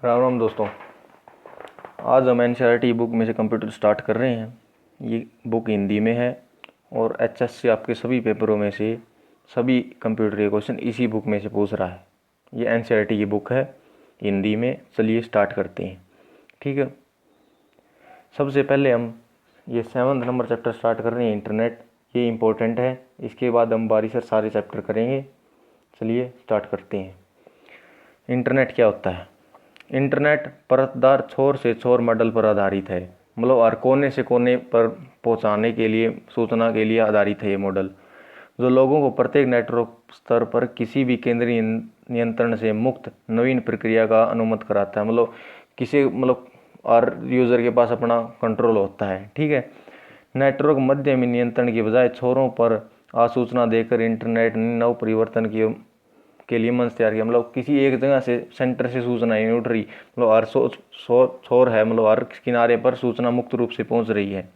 राम राम दोस्तों। आज हम एनसीईआरटी बुक में से कंप्यूटर स्टार्ट कर रहे हैं। ये बुक हिंदी में है और एचएससी आपके सभी पेपरों में से सभी कंप्यूटर के क्वेश्चन इसी बुक में से पूछ रहा है। ये एनसीईआरटी की बुक है हिंदी में। चलिए स्टार्ट करते हैं। ठीक है, सबसे पहले हम ये 7 नंबर चैप्टर स्टार्ट कर रहे हैं, इंटरनेट। ये इम्पोर्टेंट है। इसके बाद हम बारी से सारे चैप्टर करेंगे। चलिए स्टार्ट करते हैं। इंटरनेट क्या होता है? इंटरनेट परतदार छोर से छोर मॉडल पर आधारित है। मतलब हर कोने से कोने पर पहुंचाने के लिए, सूचना के लिए आधारित है ये मॉडल, जो लोगों को प्रत्येक नेटवर्क स्तर पर किसी भी केंद्रीय नियंत्रण से मुक्त नवीन प्रक्रिया का अनुमति कराता है। हर यूज़र के पास अपना कंट्रोल होता है। ठीक है, नेटवर्क मध्य में नियंत्रण की बजाय छोरों पर आसूचना देकर इंटरनेट ने नव परिवर्तन के लिए मंच तैयार किया। मतलब किसी एक जगह से, सेंटर से सूचना नहीं उठ रही, मतलब हर छोर है, मतलब हर किनारे पर सूचना मुक्त रूप से पहुंच रही है।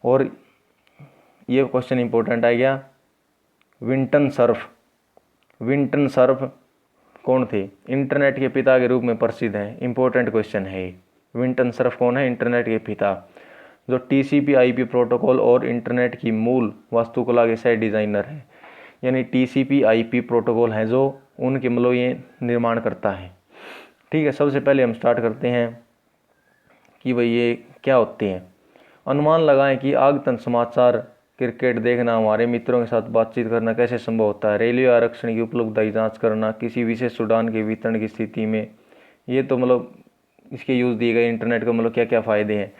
और ये क्वेश्चन इंपॉर्टेंट आ गया, विंटन सर्फ कौन थे? इंटरनेट के पिता के रूप में प्रसिद्ध हैं। इंपॉर्टेंट क्वेश्चन है। विंटन सर्फ कौन है? इंटरनेट के पिता, जो TCP/IP प्रोटोकॉल और इंटरनेट की मूल वास्तुकला के सह डिज़ाइनर हैं। यानी TCP/IP प्रोटोकॉल है जो उनके ये निर्माण करता है। ठीक है, सबसे पहले हम स्टार्ट करते हैं कि भाई ये क्या होते हैं। अनुमान लगाएं कि आगतन समाचार, क्रिकेट देखना, हमारे मित्रों के साथ बातचीत करना कैसे संभव होता है। रेलवे आरक्षण की उपलब्धता की जाँच करना, किसी विशेष उड़ान के वितरण की स्थिति में। ये तो इसके यूज़ दिए गए इंटरनेट को क्या क्या फ़ायदे हैं।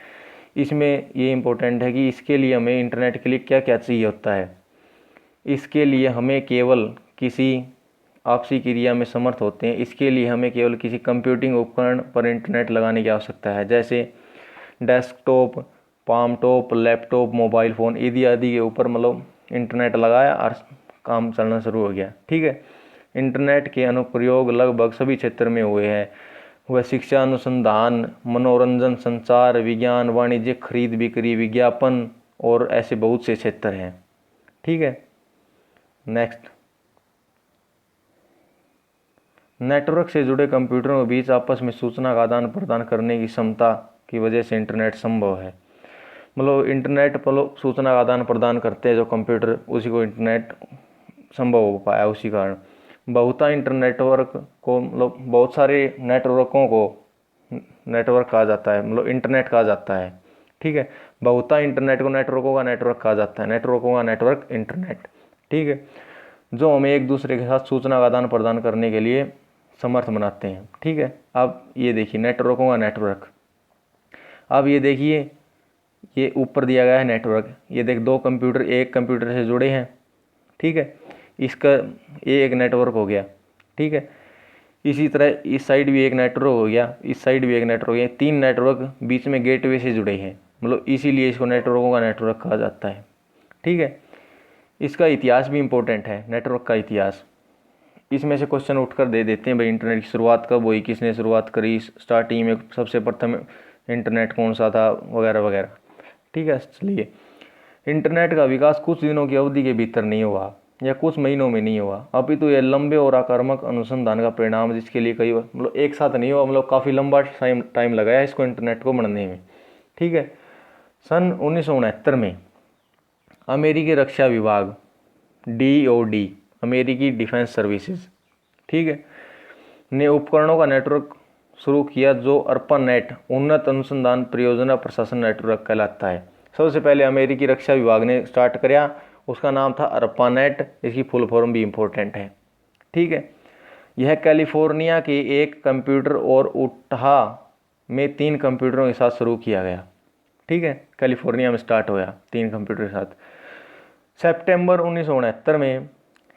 इसमें ये इम्पोर्टेंट है कि इसके लिए हमें इंटरनेट के लिए क्या क्या चाहिए होता है। इसके लिए हमें केवल किसी आपसी क्रिया में समर्थ होते हैं। इसके लिए हमें केवल किसी कंप्यूटिंग उपकरण पर इंटरनेट लगाने की आवश्यकता है, जैसे desktop, palmtop, laptop, mobile phone इत्यादि के ऊपर इंटरनेट लगाया और काम चलना शुरू हो गया। ठीक है, इंटरनेट के अनुप्रयोग लगभग सभी क्षेत्र में हुए हैं। वह शिक्षा, अनुसंधान, मनोरंजन, संचार, विज्ञान, वाणिज्य, खरीद बिक्री, विज्ञापन और ऐसे बहुत से क्षेत्र हैं। ठीक है, नेक्स्ट, नेटवर्क से जुड़े कंप्यूटरों के बीच आपस में सूचना का आदान प्रदान करने की क्षमता की वजह से इंटरनेट संभव है। इंटरनेट पर सूचना का आदान प्रदान करते हैं जो कंप्यूटर, उसी को इंटरनेट संभव हो पाया। उसी कारण बहुता इंटरनेटवर्क को बहुत सारे नेटवर्कों को नेटवर्क कहा जाता है, इंटरनेट कहा जाता है। ठीक है, बहुता इंटरनेट को नेटवर्कों का नेटवर्क कहा जाता है, नेटवर्कों का नेटवर्क इंटरनेट। ठीक है, जो हमें एक दूसरे के साथ सूचना का आदान प्रदान करने के लिए समर्थ बनाते हैं। ठीक है, अब ये देखिए नेटवर्कों का नेटवर्क। अब ये देखिए, ये ऊपर दिया गया है नेटवर्क। ये देख, दो कंप्यूटर एक कंप्यूटर से जुड़े हैं। ठीक है, इसका ये एक नेटवर्क हो गया। ठीक है, इसी तरह इस साइड भी एक नेटवर्क हो गया, इस साइड भी एक नेटवर्क हो गया। 3 नेटवर्क बीच में गेटवे से जुड़े हैं, इसीलिए इसको नेटवर्कों का नेटवर्क कहा जाता है। ठीक है, इसका इतिहास भी इम्पोर्टेंट है, नेटवर्क का इतिहास। इसमें से क्वेश्चन उठकर दे देते हैं, भाई इंटरनेट की शुरुआत कब हुई, किसने शुरुआत करी, स्टार्टिंग में सबसे प्रथम इंटरनेट कौन सा था, वगैरह वगैरह। ठीक है, चलिए, इंटरनेट का विकास कुछ दिनों की अवधि के भीतर नहीं हुआ या कुछ महीनों में नहीं हुआ, अभी तो यह लंबे और आक्रामक अनुसंधान का परिणाम, जिसके लिए कई एक साथ नहीं हुआ, काफ़ी लंबा टाइम लगाया इसको इंटरनेट को बनने में। ठीक है, सन 1969 में अमेरिकी रक्षा विभाग DOD, अमेरिकी डिफेंस सर्विसेज, ठीक है, ने उपकरणों का नेटवर्क शुरू किया जो ARPANET, उन्नत अनुसंधान परियोजना प्रशासन नेटवर्क कहलाता है। सबसे पहले अमेरिकी रक्षा विभाग ने स्टार्ट किया, उसका नाम था ARPANET। इसकी फुल फॉर्म भी इम्पोर्टेंट है। ठीक है, यह कैलिफोर्निया के एक कंप्यूटर और उटाह में 3 कंप्यूटरों के साथ शुरू किया गया। ठीक है, कैलिफोर्निया में स्टार्ट हुआ 3 कंप्यूटर के साथ। सितंबर 1969 में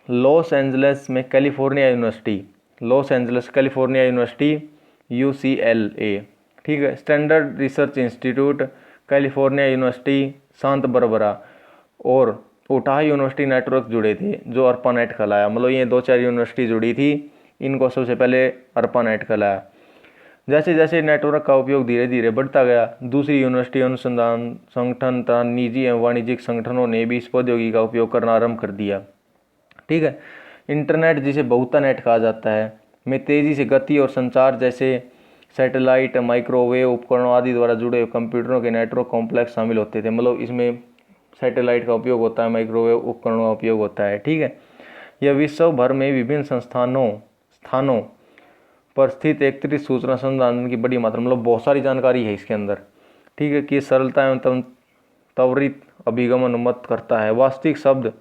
लॉस एंजल्स में California university, Los Angeles California university UCLA, ठीक है, standard research institute, California university Santa Barbara और उटाह यूनिवर्सिटी नेटवर्क जुड़े थे, जो ARPANET कहलाया। ये 2-4 यूनिवर्सिटी जुड़ी थी, इनको सबसे पहले ARPANET कहलाया। जैसे जैसे नेटवर्क का उपयोग धीरे धीरे बढ़ता गया, दूसरी यूनिवर्सिटी, अनुसंधान संगठन तथा निजी एवं वाणिज्यिक संगठनों ने भी इस प्रौद्योगिकी का उपयोग करना आरंभ कर दिया। ठीक है, इंटरनेट, जिसे बहुता नेट कहा जाता है, में तेज़ी से गति और संचार जैसे सैटेलाइट, माइक्रोवेव उपकरणों आदि द्वारा जुड़े हुए कंप्यूटरों के नेटवर्क कॉम्प्लेक्स शामिल होते थे। मतलब इसमें सैटेलाइट का उपयोग होता है, माइक्रोवेव उपकरणों का उपयोग होता है। ठीक है, यह विश्व भर में विभिन्न स्थानों पर स्थित एकत्रित सूचना संसाधन की बड़ी मात्रा, मतलब बहुत सारी जानकारी है इसके अंदर। ठीक है, कि सरलता एवं त्वरित अभिगम अनुमत करता है। वास्तविक शब्द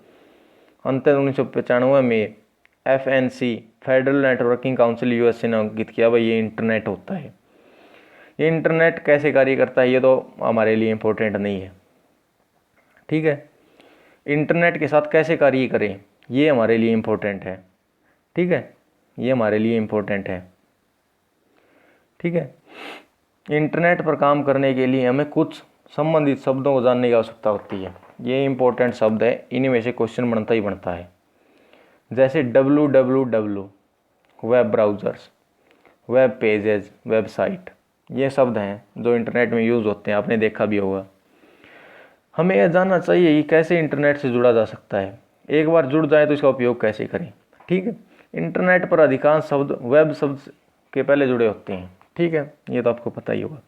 अंत 1995 में FNC federal networking council USA ने अंकित किया, भाई ये इंटरनेट होता है। ये इंटरनेट कैसे कार्य करता है ये तो हमारे लिए इम्पोर्टेंट नहीं है। ठीक है, इंटरनेट के साथ कैसे कार्य करें ये हमारे लिए इम्पोर्टेंट है। ठीक है, ये हमारे लिए इम्पोर्टेंट है। ठीक है, इंटरनेट पर काम करने के लिए हमें कुछ संबंधित शब्दों को जानने की आवश्यकता होती है। ये इम्पोर्टेंट शब्द है, इन्हीं में से क्वेश्चन बनता ही बनता है। जैसे www web browsers, web pages, website, ये शब्द हैं जो इंटरनेट में यूज़ होते हैं, आपने देखा भी होगा। हमें यह जानना चाहिए कि कैसे इंटरनेट से जुड़ा जा सकता है, एक बार जुड़ जाए तो इसका उपयोग कैसे करें। ठीक है, इंटरनेट पर अधिकांश शब्द वेब शब्द के पहले जुड़े होते हैं। ठीक है, ये तो आपको पता ही होगा।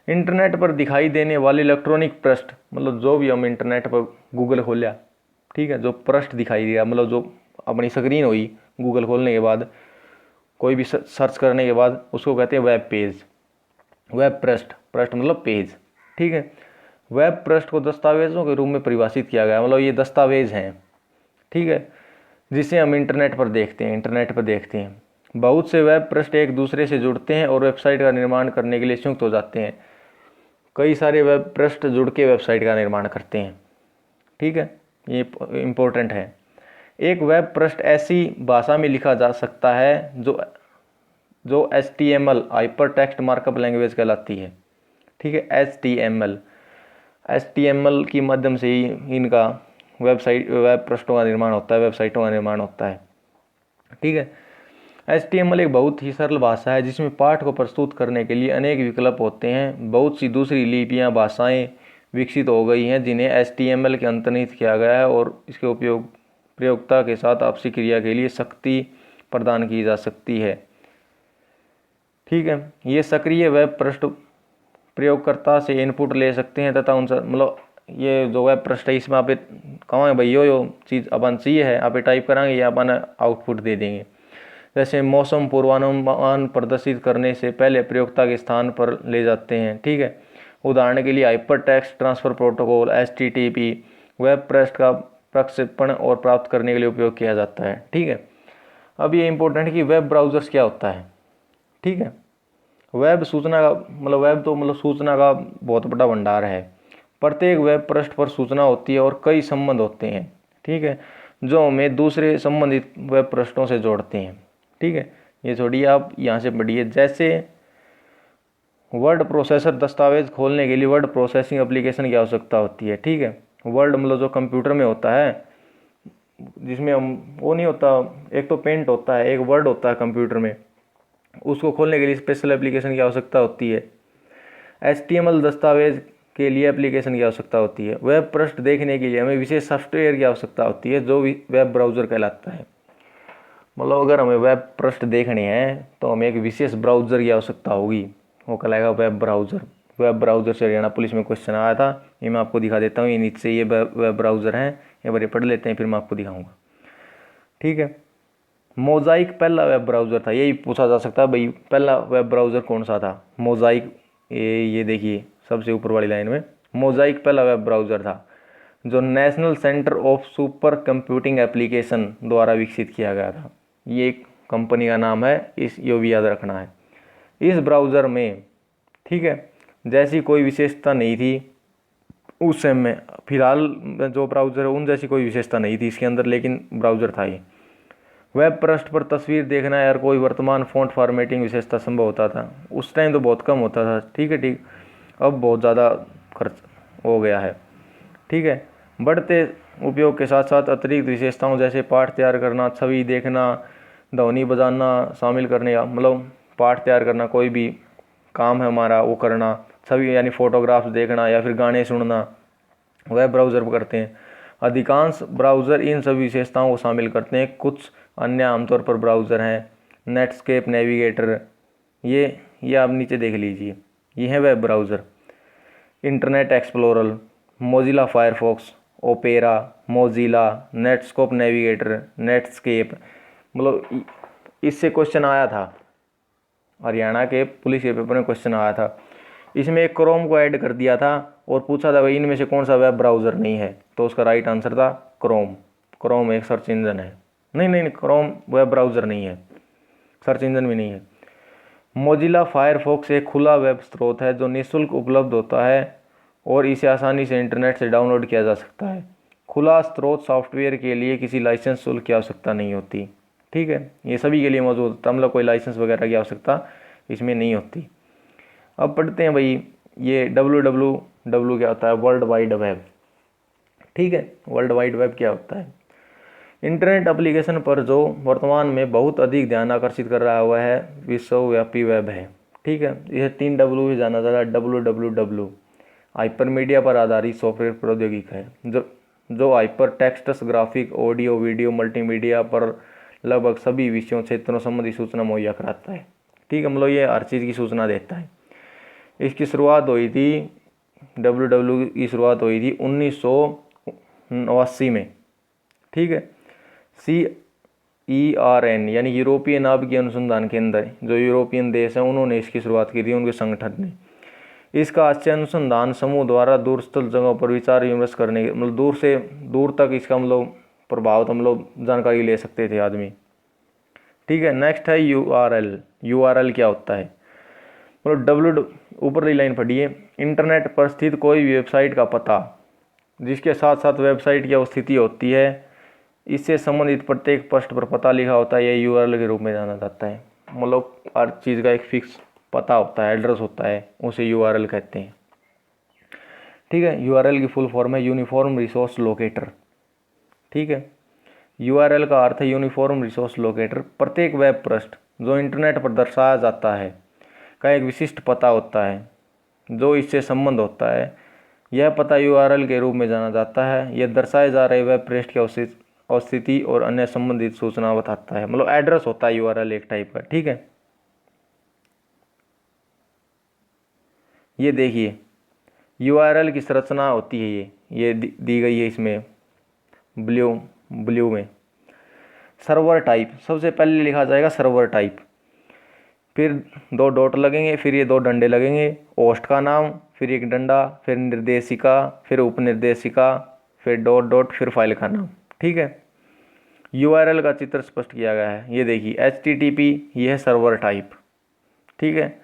इंटरनेट पर दिखाई देने वाले इलेक्ट्रॉनिक पृष्ठ, मतलब जो भी हम इंटरनेट पर गूगल खोला, ठीक है, जो पृष्ठ दिखाई दिया, मतलब जो अपनी स्क्रीन हुई गूगल खोलने के बाद, कोई भी सर्च करने के बाद, उसको कहते हैं वेब पेज, वेब पृष्ठ, पृष्ठ मतलब पेज। ठीक है, वेब पृष्ठ को दस्तावेज़ों के रूप में परिभाषित किया गया, मतलब ये दस्तावेज हैं। ठीक है, जिसे हम इंटरनेट पर देखते हैं। बहुत से वेब पृष्ठ एक दूसरे से जुड़ते हैं और वेबसाइट का निर्माण करने के लिए संयुक्त हो जाते हैं। कई सारे वेब पृष्ठ जुड़ के वेबसाइट का निर्माण करते हैं। ठीक है, ये इम्पोर्टेंट है। एक वेब पृष्ठ ऐसी भाषा में लिखा जा सकता है जो HTML hyper text markup language कहलाती है। ठीक है, HTML की माध्यम से ही इनका वेब पृष्ठों का निर्माण होता है, वेबसाइटों का निर्माण होता है। ठीक है, HTML एक बहुत ही सरल भाषा है जिसमें पाठ को प्रस्तुत करने के लिए अनेक विकल्प होते हैं। बहुत सी दूसरी लिपियां, भाषाएं विकसित हो गई हैं जिन्हें HTML के अंतर्निहित किया गया है और इसके प्रयोगता के साथ आपसी क्रिया के लिए शक्ति प्रदान की जा सकती है। ठीक है, ये सक्रिय वेब पृष्ठ प्रयोगकर्ता से इनपुट ले सकते हैं तथा उनसे, मतलब ये जो वेब पृष्ठ है इसमें आप कहेंगे भाई यो चीज़ अपन चाहिए है, आप टाइप कराएंगे या अपन आउटपुट दे देंगे। जैसे मौसम पूर्वानुमान प्रदर्शित करने से पहले प्रयोक्ता के स्थान पर ले जाते हैं। ठीक है, उदाहरण के लिए hyper text transfer protocol HTTP web पृष्ठ का प्रक्षेपण और प्राप्त करने के लिए उपयोग किया जाता है। ठीक है, अब ये इंपॉर्टेंट है कि वेब ब्राउज़र्स क्या होता है। ठीक है, वेब सूचना का मतलब सूचना का बहुत बड़ा भंडार है। प्रत्येक वेब पृष्ठ पर सूचना होती है और कई संबंध होते हैं। ठीक है, जो हमें दूसरे संबंधित वेब पृष्ठों से जोड़ते हैं। ठीक है, ये छोड़िए, आप यहाँ से पढ़िए। जैसे वर्ड प्रोसेसर, दस्तावेज खोलने के लिए वर्ड प्रोसेसिंग एप्लीकेशन की आवश्यकता होती है। ठीक है, वर्ड मतलब जो कंप्यूटर में होता है, जिसमें हम वो नहीं होता, एक तो पेंट होता है, एक वर्ड होता है कंप्यूटर में, उसको खोलने के लिए स्पेशल एप्लीकेशन की आवश्यकता होती है। HTML दस्तावेज के लिए एप्लीकेशन की आवश्यकता होती है। वेब पृष्ठ देखने के लिए हमें विशेष सॉफ्टवेयर की आवश्यकता होती है जो वेब ब्राउज़र कहलाता है। मतलब अगर हमें वेब पृष्ठ देखने हैं तो हमें एक विशेष ब्राउज़र की आवश्यकता होगी, वो कहलाएगा वेब ब्राउज़र। वेब ब्राउज़र से हरियाणा पुलिस में क्वेश्चन आया था, ये मैं आपको दिखा देता हूँ। ये नीचे ये वेब ब्राउज़र हैं, ये बार पढ़ लेते हैं फिर मैं आपको दिखाऊँगा। ठीक है, मोज़ाइक पहला वेब ब्राउज़र था, यही पूछा जा सकता है भाई पहला वेब ब्राउज़र कौन सा था। मोज़ाइक, ये देखिए सबसे ऊपर वाली लाइन में, मोज़ाइक पहला वेब ब्राउज़र था जो national centre of super computing application द्वारा विकसित किया गया था। ये एक कंपनी का नाम है, ये भी याद रखना है। इस ब्राउज़र में, ठीक है, जैसी कोई विशेषता नहीं थी उस समय में, फिलहाल जो ब्राउज़र है उन जैसी कोई विशेषता नहीं थी इसके अंदर, लेकिन ब्राउज़र था ये। वेब पृष्ठ पर तस्वीर देखना या कोई वर्तमान फ़ॉन्ट फॉर्मेटिंग विशेषता संभव होता था। उस टाइम तो बहुत कम होता था। ठीक है, अब बहुत ज़्यादा खर्च हो गया है। ठीक है, बढ़ते उपयोग के साथ साथ अतिरिक्त विशेषताओं जैसे पाठ तैयार करना, छवि देखना, ध्वनि बजाना शामिल करने का, मतलब पाठ तैयार करना, कोई भी काम है हमारा वो करना, छवि यानी फोटोग्राफ्स देखना या फिर गाने सुनना, वेब ब्राउज़र पर करते हैं। अधिकांश ब्राउज़र इन सभी विशेषताओं को शामिल करते हैं। कुछ अन्य आमतौर पर ब्राउज़र हैं नेटस्केप नेविगेटर, ये आप नीचे देख लीजिए, ये है web browser, internet explorer, Mozilla Firefox, Opera, Mozilla, Netscape Navigator, Netscape. मतलब इससे क्वेश्चन आया था, हरियाणा के पुलिस के पेपर में क्वेश्चन आया था। इसमें एक क्रोम को ऐड कर दिया था और पूछा था भाई इनमें से कौन सा वेब ब्राउज़र नहीं है, तो उसका राइट आंसर था क्रोम। क्रोम एक सर्च इंजन है। नहीं, क्रोम वेब ब्राउज़र नहीं है, सर्च इंजन भी नहीं है। मोजिला फायरफॉक्स एक खुला वेब स्रोत है जो निःशुल्क उपलब्ध होता है और इसे आसानी से इंटरनेट से डाउनलोड किया जा सकता है। खुला स्रोत सॉफ्टवेयर के लिए किसी लाइसेंस शुल्क की आवश्यकता नहीं होती। ठीक है, ये सभी के लिए मौजूद होता है, मतलब कोई लाइसेंस वगैरह की आवश्यकता इसमें नहीं होती। अब पढ़ते हैं भाई ये www क्या होता है, वर्ल्ड वाइड वेब। ठीक है, वर्ल्ड वाइड वेब क्या होता है? इंटरनेट एप्लीकेशन पर जो वर्तमान में बहुत अधिक ध्यान आकर्षित कर रहा हुआ है विश्वव्यापी वेब है। ठीक है, यह 3 W से जाना जाता है। www हाइपरमीडिया पर आधारित सॉफ्टवेयर प्रौद्योगिकी है जो hyper texts, graphic, audio, video, multimedia पर लगभग सभी विषयों क्षेत्रों संबंधी सूचना मुहैया कराता है। ठीक है, मतलब ये हर चीज़ की सूचना देता है। इसकी शुरुआत हुई थी, www की शुरुआत हुई थी 1989 में। ठीक है, CERN यानी यूरोपीय नाभिकीय अनुसंधान केंद्र, जो यूरोपियन देश हैं उन्होंने इसकी शुरुआत की थी, उनके संगठन ने। इसका आशय अनुसंधान समूह द्वारा दूरस्थ जगहों पर विचार विमर्श करने के, मतलब दूर से दूर तक इसका मतलब प्रभाव तो मतलब जानकारी ले सकते थे आदमी। ठीक है, नेक्स्ट है URL क्या होता है? मतलब ऊपरली लाइन पढ़िए, इंटरनेट पर स्थित कोई भी वेबसाइट का पता जिसके साथ साथ वेबसाइट की स्थिति होती है, इससे संबंधित प्रत्येक पृष्ठ पर पता लिखा होता है, यह URL के रूप में जाना जाता है। मतलब हर चीज़ का एक फिक्स पता होता है, एड्रेस होता है, उसे URL कहते हैं। ठीक है, URL की फुल फॉर्म है यूनिफॉर्म रिसोर्स लोकेटर। ठीक है, URL का अर्थ है यूनिफॉर्म रिसोर्स लोकेटर। प्रत्येक वेब पृष्ठ जो इंटरनेट पर दर्शाया जाता है का एक विशिष्ट पता होता है जो इससे संबंध होता है। यह पता URL के रूप में जाना जाता है। यह दर्शाए जा रहे वेब पृष्ठ की स्थिति और अन्य संबंधित सूचना बताता है। मतलब एड्रेस होता है URL एक टाइप का। ठीक है, ये देखिए URL की संरचना होती है, ये दी गई है इसमें ब्लू में। सर्वर टाइप, सबसे पहले लिखा जाएगा सर्वर टाइप, फिर 2 डॉट लगेंगे, फिर ये 2 डंडे लगेंगे, होस्ट का नाम, फिर एक डंडा, फिर निर्देशिका, फिर उपनिर्देशिका, फिर डॉट डॉट, फिर फाइल का नाम। ठीक है, URL का चित्र स्पष्ट किया गया है। ये देखिए HTTP, ये है सर्वर टाइप। ठीक है,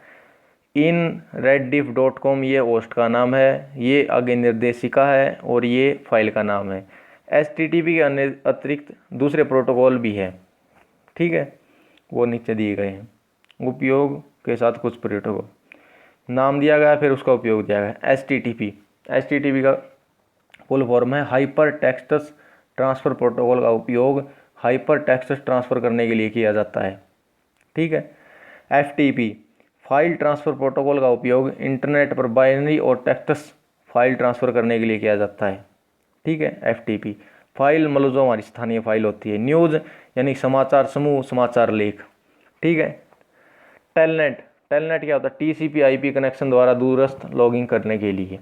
इन reddif.com ये होस्ट का नाम है, ये आगे निर्देशिका है और ये फाइल का नाम है। HTTP के अन्य अतिरिक्त दूसरे प्रोटोकॉल भी है। ठीक है, वो नीचे दिए गए हैं। उपयोग के साथ कुछ प्रोटोकॉल नाम दिया गया, फिर उसका उपयोग दिया गया। HTTP का फुल फॉर्म है हाइपर टेक्स्ट ट्रांसफ़र प्रोटोकॉल का उपयोग हाइपर टेक्स्ट ट्रांसफ़र करने के लिए किया जाता है। ठीक है, FTP फाइल ट्रांसफ़र प्रोटोकॉल का उपयोग इंटरनेट पर बाइनरी और टेक्स्ट फाइल ट्रांसफ़र करने के लिए किया जाता है। ठीक है, FTP फाइल मतलब जो हमारी स्थानीय फाइल होती है। न्यूज़ यानी समाचार समूह, समाचार लेख। ठीक है, टेलनेट क्या होता है? TCP/IP कनेक्शन द्वारा दूरस्थ लॉगिन करने के लिए।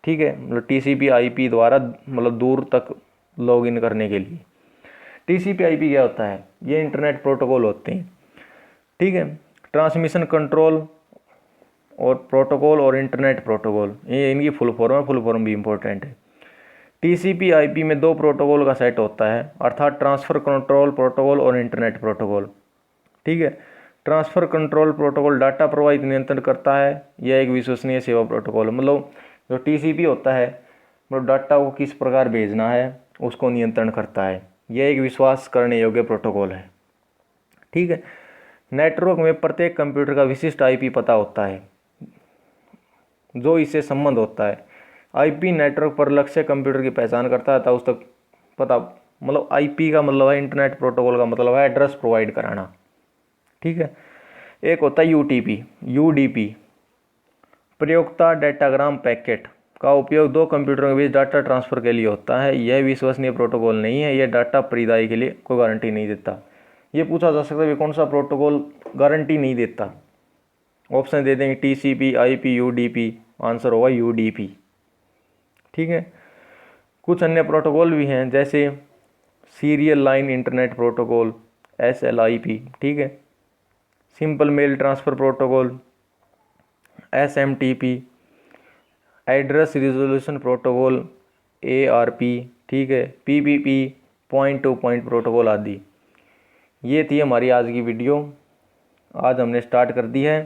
ठीक है, मतलब TCP/IP द्वारा मतलब दूर तक लॉगिन करने के लिए। TCP/IP क्या होता है? ये इंटरनेट प्रोटोकॉल होते हैं। ठीक है, ट्रांसमिशन कंट्रोल और प्रोटोकॉल और इंटरनेट प्रोटोकॉल, ये इनकी फुल फॉर्म भी इम्पोर्टेंट है। TCP/IP में 2 प्रोटोकॉल का सेट होता है, अर्थात ट्रांसफ़र कंट्रोल प्रोटोकॉल और इंटरनेट प्रोटोकॉल। ठीक है, ट्रांसफ़र कंट्रोल प्रोटोकॉल डाटा प्रवाहित नियंत्रण करता है। यह एक विश्वसनीय सेवा प्रोटोकॉल है। मतलब जो TCP होता है मतलब डाटा को किस प्रकार भेजना है उसको नियंत्रण करता है। यह एक विश्वास करने योग्य प्रोटोकॉल है। ठीक है, नेटवर्क में प्रत्येक कंप्यूटर का विशिष्ट IP पता होता है जो इससे संबंध होता है। IP नेटवर्क पर लक्ष्य कंप्यूटर की पहचान करता है, उस तक पता, मतलब IP का मतलब है इंटरनेट प्रोटोकॉल का मतलब है एड्रेस प्रोवाइड कराना। ठीक है, एक होता है UDP प्रयोक्ता डेटाग्राम पैकेट का उपयोग 2 कंप्यूटरों के बीच डाटा ट्रांसफ़र के लिए होता है। यह विश्वसनीय प्रोटोकॉल नहीं है, यह डाटा परिदाई के लिए कोई गारंटी नहीं देता। ये पूछा जा सकता है कि कौन सा प्रोटोकॉल गारंटी नहीं देता? ऑप्शन दे देंगे TCP, IP, UDP, आंसर होगा UDP। ठीक है। कुछ अन्य प्रोटोकॉल भी हैं जैसे serial line internet protocol SLIP, ठीक है, simple mail transfer protocol SMTP, address resolution protocol ARP, ठीक है, PPP, point to point protocol आदि। ये थी हमारी आज की वीडियो। आज हमने स्टार्ट कर दी है।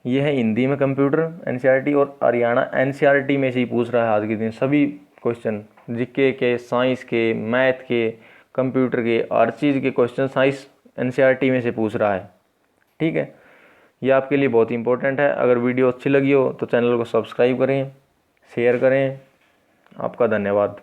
ये है हिंदी में कंप्यूटर NCERT और हरियाणा NCERT में से ही पूछ रहा है आज के दिन सभी क्वेश्चन, जीके के, साइंस के, मैथ के, कंप्यूटर के, हर चीज़ के क्वेश्चन साइंस NCERT में से पूछ रहा है। ठीक है, ये आपके लिए बहुत इंपॉर्टेंट है। अगर वीडियो अच्छी लगी हो तो चैनल को सब्सक्राइब करें, शेयर करें। आपका धन्यवाद।